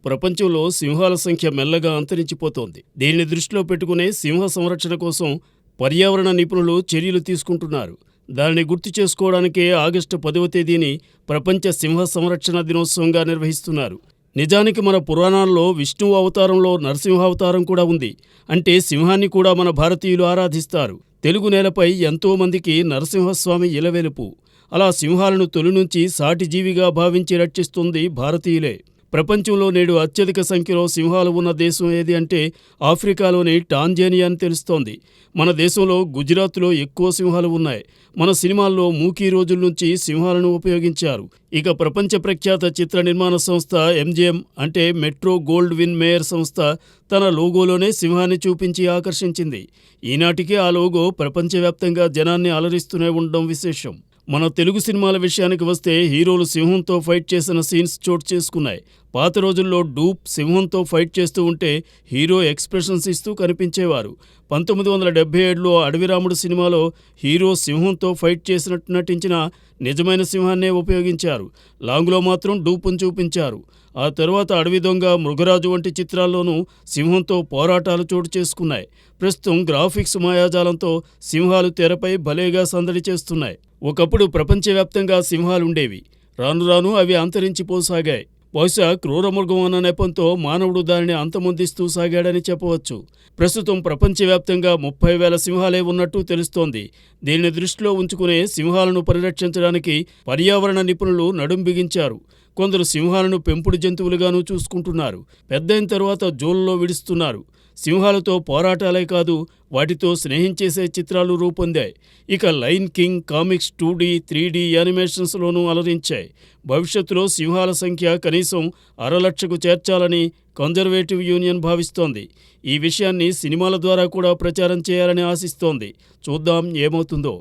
ప్రపంచంలో సింహాల సంఖ్య మెల్లగా అంతరించిపోతోంది. దీనిని దృష్టిలో పెట్టుకునే సింహ సంరక్షణ కోసం పర్యావరణ నిపుణులు చర్యలు తీసుకుంటున్నారు. దానిని గుర్తు చేసుకోవడానికే ఆగస్టు 10వ తేదీని ప్రపంచ సింహ సంరక్షణ దినోత్సవంగా నిర్వహిస్తున్నారు. నిజానికి మన పురాణాల్లో విష్ణువు అవతారంలో నరసింహావతారం కూడా ఉంది. అంటే సింహాన్ని కూడా మన భారతీయులు ఆరాధిస్తారు. తెలుగు నేలపై ఎంతో మందికి నరసింహస్వామి ఇలవెలుపు. అలా సింహాలను తొలి నుంచి సాటి జీవిగా భావించి రక్షిస్తుంది భారతీయులే. ప్రపంచంలో నేడు అత్యధిక సంఖ్యలో సింహాలు ఉన్న దేశం ఏది అంటే ఆఫ్రికాలోని టాంజానియా అని తెలుస్తోంది. మన దేశంలో గుజరాత్లో ఎక్కువ సింహాలు ఉన్నాయి. మన సినిమాల్లో మూకీ రోజుల నుంచి సింహాలను ఉపయోగించారు. ఇక ప్రపంచ ప్రఖ్యాత చిత్ర నిర్మాణ సంస్థ ఎంజిఎం అంటే మెట్రో గోల్డ్ విన్ మేయర్ సంస్థ తన లోగోలోనే సింహాన్ని చూపించి ఆకర్షించింది. ఈనాటికే ఆ లోగో ప్రపంచవ్యాప్తంగా జనాన్ని అలరిస్తూనే ఉండడం విశేషం. మన తెలుగు సినిమాల విషయానికి వస్తే హీరోలు సింహంతో ఫైట్ చేసిన సీన్స్ చోటు చేసుకున్నాయి. పాత రోజుల్లో డూప్ సింహంతో ఫైట్ చేస్తూ ఉంటే హీరో ఎక్స్ప్రెషన్స్ ఇస్తూ కనిపించేవారు. 1977లో అడవిరాముడు సినిమాలో హీరో సింహంతో ఫైట్ చేసినట్టు నటించిన నిజమైన సింహాన్నే ఉపయోగించారు. లాంగ్లో మాత్రం డూపును చూపించారు. ఆ తర్వాత అడవి దొంగ, మృగరాజు వంటి చిత్రాల్లోనూ సింహంతో పోరాటాలు చోటు చేసుకున్నాయి. ప్రస్తుతం గ్రాఫిక్స్ మాయాజాలంతో సింహాలు తెరపై భలేగా సందడి చేస్తున్నాయి. ఒకప్పుడు ప్రపంచవ్యాప్తంగా సింహాలుండేవి. రాను రాను అవి అంతరించిపోసాగాయి. బహుశా క్రూరమృగం అన్న నెపంతో మానవుడు దానిని అంతమొందిస్తూ సాగాడని చెప్పవచ్చు. ప్రస్తుతం ప్రపంచవ్యాప్తంగా 30,000 సింహాలే ఉన్నట్టు తెలుస్తోంది. దీనిని దృష్టిలో ఉంచుకునే సింహాలను పరిరక్షించడానికి పర్యావరణ నిపుణులు నడుం బిగించారు. కొందరు సింహాలను పెంపుడు జంతువులుగానూ చూసుకుంటున్నారు. పెద్దయిన తరువాత జూలలో విడుస్తున్నారు. సింహాలతో పోరాటాలే కాదు, వాటితో స్నేహించేసే చిత్రాలు రూపొందాయి. ఇక lion king comics 2D, 3D యానిమేషన్స్లోనూ అలరించాయి. భవిష్యత్తులో సింహాల సంఖ్య కనీసం 1,00,000కు చేర్చాలని కన్జర్వేటివ్ యూనియన్ భావిస్తోంది. ఈ విషయాన్ని సినిమాల ద్వారా కూడా ప్రచారం చేయాలని ఆశిస్తోంది. చూద్దాం ఏమవుతుందో.